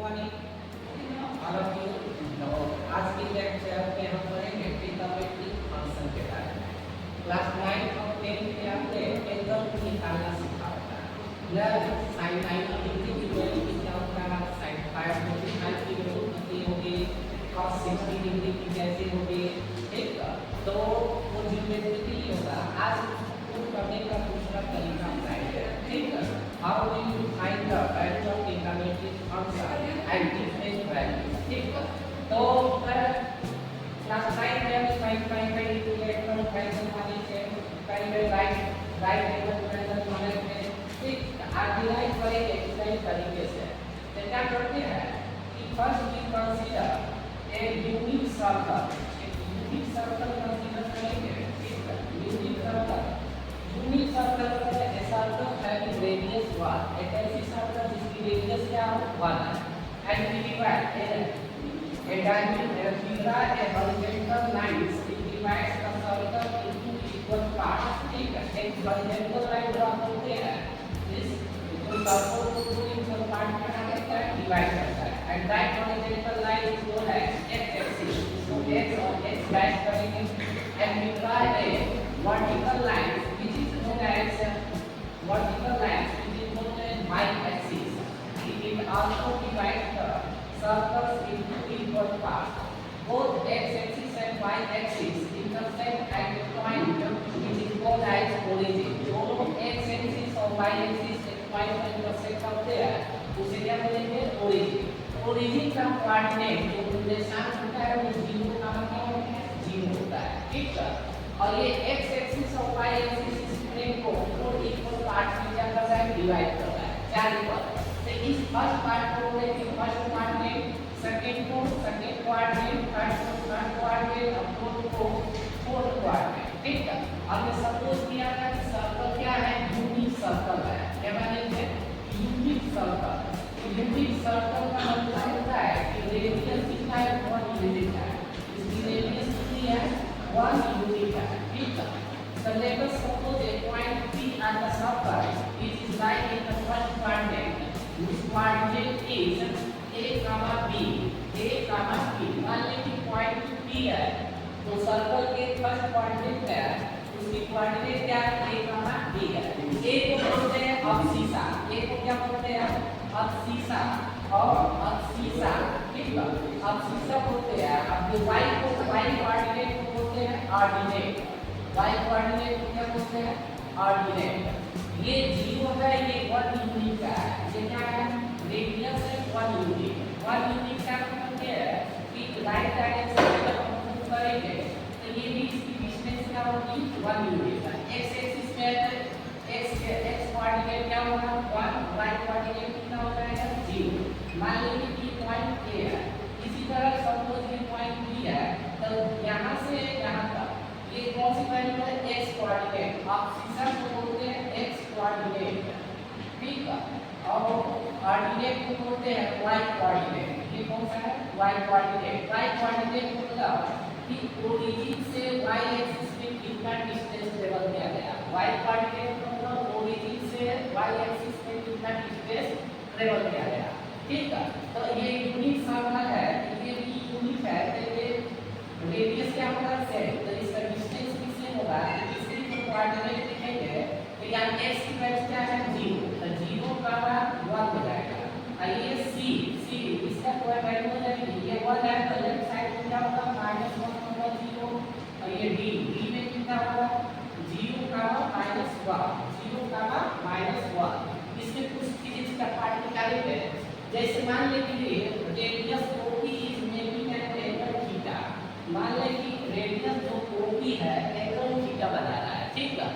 Morning all of you. तो आज की लेक्चर में हम पढ़ेंगे ट्रिग्नोमेट्रिक फंक्शन के बारे में। क्लास 9 और 10 में आपने एंगल निकालना सीखा होगा। प्लस sin 90 की वैल्यू कितना होता है, sin 5 की वैल्यू कितनी होगी, cos 60 डिग्री की कैसे होगी, ठीक है। तो वो ज्योमेट्रिकली होगा। आज वो करने का दूसरा तरीका बताएंगे, ठीक है। How will you find the value of trigonometric function and different values, ठीक है। तो क्लास 9 में हम फाइंड इक्विलेटरल ट्रायंगल माने છે, फाइंड राइट एंगल ट्रायंगल माने છે, ठीक। आर्डिनाइज करेंगे इस तरीके से। तो क्या करते हैं कि first we consider a unique circle, एक यूनिक सर्कल कंसीडर करेंगे, ठीक है। यूनिक सर्कल का ऐसा अर्थ है कि रेडियस 1, एक ऐसी सर्कल जिसकी रेडियस क्या हो 1 है, and we divide a horizontal lines it divides the circle into equal parts, ठीक है। एक horizontal line ड्रा करते हैं, इस सर्कल को दो इक्वल पार्ट में करता है, डिवाइड करता है, and that horizontal line is known as x axis। तो x और x डैश करेंगे, and we draw a vertical line which is known as y axis। It also divides the circles into equal parts. Both x-axis and y-axis intersect at a point which is called as origin. दोनों x-axis और y-axis एक point पर intersect होते हैं, उसे क्या बोलेंगे, origin। origin का कोऑर्डिनेट जो निर्देशांक होता है वो 0 का मतलब होता है 0 होता है, ठीक है। और ये x-axis और y-axis इस प्लेन को दो इक्वल पार्ट्स में क्या करता है, डिवाइड करता है, चार इक्वल। तो इस फर्स्ट पार्ट को बोलेंगे फर्स्ट कोऑर्डिनेट, सेकंड को सेकंड कोऑर्डिनेट, थर्ड को थर्ड कोऑर्डिनेट और फोर्थ को फोर्थ कोऑर्डिनेट, ठीक है। हमने सपोज किया था कि सर्कल क्या है, यूनिक सर्कल है, क्या मानेंगे, यूनिक सर्कल। यूनिक सर्कल का मतलब होता है कि रेडियस कितना है, 1 यूनिट है, इसकी रेडियस कितनी है, 1 यूनिट है, ठीक है। So let us suppose a point P at the circle which is lying in the first quadrant, whose coordinate is a comma b, मान लें कि पॉइंट P है, तो सर्कल के फर्स्ट कोऑर्डिनेट है, उसकी कोऑर्डिनेट क्या है, a comma b है। a को बोलते हैं अब्सिसा, a को क्या बोलते हैं, अब्सिसा, और अब्सिसा, ठीक है, अब्सिसा बोलते हैं। अब y कोऑर्डिनेट को बोलते हैं ऑर्डिनेट, y कोऑर्डिनेट को क्या बोलते हैं, ऑर्डिनेट। ये 0 है, ये 1 यूनिट का है, ये क्या है, रेडियस है 1 यूनिट। 1 यूनिट का मतलब क्या है कि राइट डायरेक्शन में जब हम मूव करेंगे तो ये भी इसकी डिस्टेंस क्या होगी, 1 यूनिट है। x एक्सिस पे x कोऑर्डिनेट क्या होगा 1, y कोऑर्डिनेट कितना हो जाएगा 0। मान लीजिए कि पॉइंट A है, इसी तरह सपोज ये पॉइंट B है, तो यहां से यहां तक ये कौन सी वैल्यू है, x कोऑर्डिनेट। आप सीधा को बोलते हैं x कोऑर्डिनेट, ठीक है, और ऑर्डिनेट को बोलते हैं y कोऑर्डिनेट। ये कौन सा है, y कोऑर्डिनेट। y कोऑर्डिनेट मतलब कि ओरिजिन से y एक्सिस पे कितना डिस्टेंस ट्रेवल किया गया। y कोऑर्डिनेट मतलब ओरिजिन से y एक्सिस पे कितना डिस्टेंस ट्रेवल किया गया, ठीक है। तो ये यूनिक सर्कल है, ये भी यूनिक है, तो ये रेडियस क्या होगा, सेम, तो इसका डिस्टेंस भी सेम होगा। इसके लिए कोऑर्डिनेट लिखेंगे तो यहाँ x की वैल्यू क्या है 0, तो 0 का 1 हो जाएगा। और ये c इसका कोई वैल्यू हो जाएगी, ये 1 है तो लेफ्ट साइड में क्या होगा, -1 होगा 0। और ये d में कितना होगा, 0 का -1, 0 का -1। इसमें कुछ फिजिक्स का पार्ट निकालेंगे। जैसे मान लीजिए radius OP is making an angle theta, मान लें कि रेडियस जो OP है एंगल थीटा बना रहा है, ठीक है।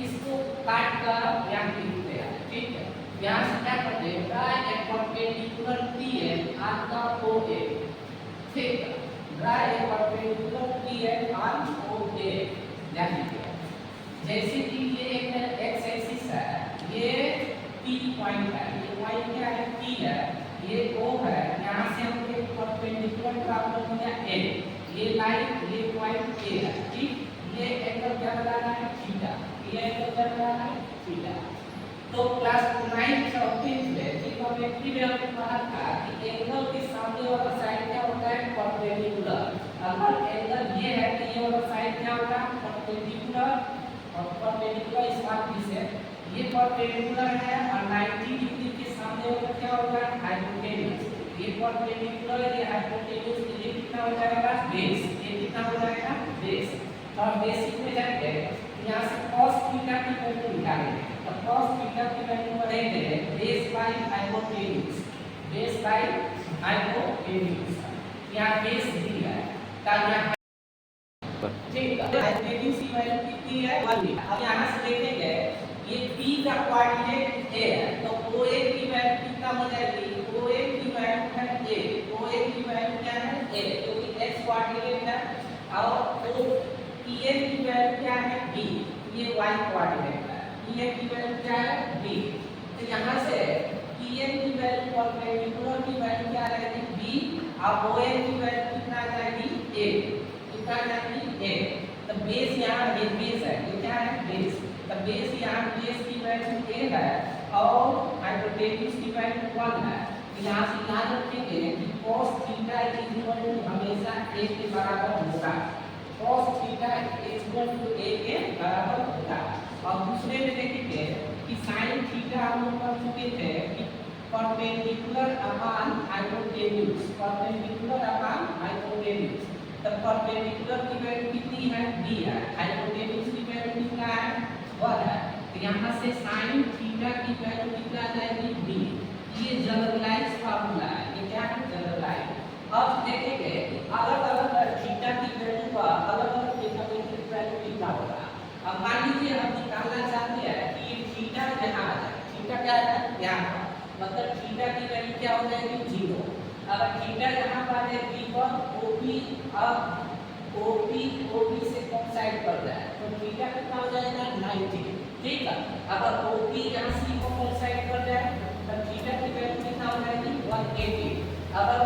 इसको काट कर यहाँ लिखते हैं, ठीक है। यहाँ से क्या करते हैं, draw a perpendicular TN on the OA, ठीक है, draw a perpendicular TN on OA, ध्यान दीजिए। जैसे कि ये एक x एक्सिस है, ये P पॉइंट है, ये पॉइंट क्या है, P है, ये O है, यहाँ से हम एक परपेंडिकुलर ड्रा कर दिया N, ये लाइन ये पॉइंट A है, ठीक। ये एंगल क्या बनाना है, थीटा, ये एंगल क्या बनाना है, थीटा। तो क्लास 9 14 में ट्रिग्नोमेट्री में हमने पढ़ा था कि एंगल के सामने वाला साइड क्या होता है, परपेंडिकुलर। अगर एंगल ये है तो ये वाला साइड क्या होगा, परपेंडिकुलर। और परपेंडिकुलर इस बात से ये परपेंडिकुलर है और 90 डिग्री के सामने वाला क्या होगा, हाइपोटेन्यूज। ये परपेंडिकुलर, ये हाइपोटेन्यूज, ये कितना हो जाएगा, बेस। ये कितना हो जाएगा, बेस। और बेसिक में जाएंगे यहाँ से cos थीटा की वैल्यू निकालेंगे। तो cos थीटा की वैल्यू बढ़ेंगे base by hypotenuse, base by hypotenuse. यहाँ बेस दिया है का यहाँ ठीक है, हाइपोटेन्यूज की वैल्यू कितनी है, 1। अब यहाँ से देखेंगे ये p का कोऑर्डिनेट a है, तो OA की वैल्यू कितना हो जाएगी, OA की वैल्यू है a, OA की वैल्यू क्या है, a, क्योंकि x कोऑर्डिनेट है। और PA की वैल्यू क्या है, b, ये y कोऑर्डिनेट है। PA की वैल्यू क्या है, b। तो यहाँ से PA की वैल्यू परपेंडिकुलर की वैल्यू क्या आ जाएगी, b, और OA की वैल्यू कितना आ जाएगी, a, कितना आ जाएगी, a। तो बेस यहाँ ये बेस है, ये क्या है, बेस। तो बेस यहाँ बेस की वैल्यू a है और हाइपोटेन्यूज की वैल्यू 1 है। यहाँ से याद रखेंगे कि cos थीटा हमेशा a के बराबर होगा, cos थीटा a के बराबर होगा। और दूसरे में देखेंगे कि sin थीटा हम लोग कर चुके थे कि perpendicular upon hypotenuse, perpendicular upon hypotenuse. तो परपेंडिकुलर की वैल्यू कितनी है, b है, हाइपोटेन्यूज की वैल्यू कितना है, 1 है। तो यहाँ से sin थीटा की वैल्यू कितना आ जाएगी, b। ये जनरलाइज फार्मूला है, ये क्या है, जनरलाइज। अब देखेंगे अलग-अलग थीटा की वैल्यू का अलग-अलग ट्रिग्नोमेट्रिक वैल्यू कितना होगा। अब मान लीजिए हम निकालना चाहते हैं कि ये थीटा यहाँ आ जाए, थीटा क्या है, यहाँ, मतलब थीटा की वैल्यू क्या हो जाएगी, 0। अगर थीटा यहाँ पर आ जाए b पर, OP, अब OP से कोसाइड कर जाए तो थीटा कितना हो जाएगा, 90। ठीक है, अगर OP यहाँ C को कोसाइड कर जाए तो थीटा की वैल्यू कितना हो जाएगी, 180। अगर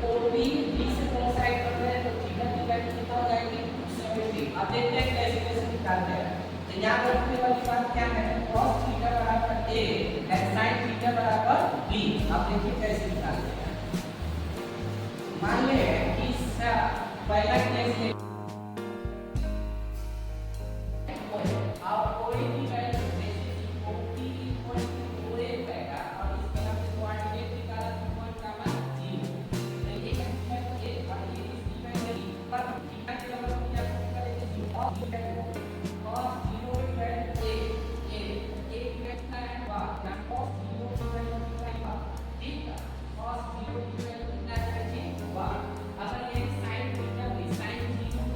OP B से कोसाइड कर जाए तो थीटा की वैल्यू कितना हो जाएगी, 270। अब देखते हैं कैसे कैसे निकालते हैं। तो यहाँ पर रखने वाली बात क्या है, cos थीटा बराबर a और sin थीटा बराबर b। अब देखिए कैसे निकालते हैं। मान ले कि पहला केस है और OA की वैल्यू जैसे कि OP इक्वल टू OA रहेगा और इसमें हमने कोऑर्डिनेट निकाला तो 1 का मान 0। तो ये क्या है, a और ये इसकी वैल्यू पर थीटा के बराबर क्या करेंगे, 0 और cos 0 की वैल्यू a कितना है, 1 या cos 0 की वैल्यू कितना है, ठीक है, cos 0 की वैल्यू कितना है, 1। अगर ये sin थीटा की sin 0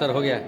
सर हो गया